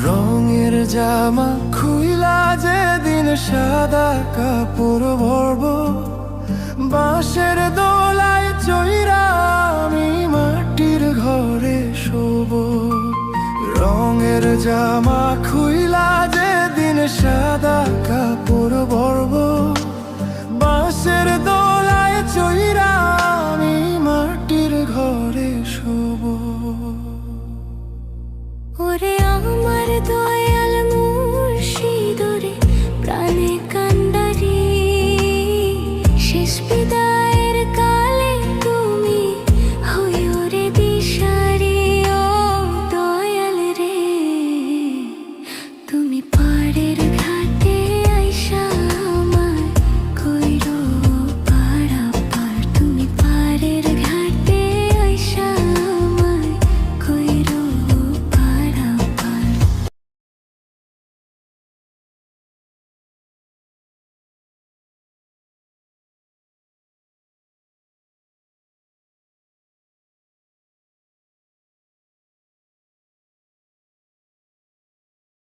রঙের জামা খুইলা যেদিন সাদা কাপড় ভরব, বাঁশের দোলায় চইরা আমি মাটির ঘরে শোব। রঙের জামা খুইলা যেদিন সাদা কাপড় ভরব, বাঁশের দোলায় চইরা আমি মাটির ঘরে শোব। ওরে আমার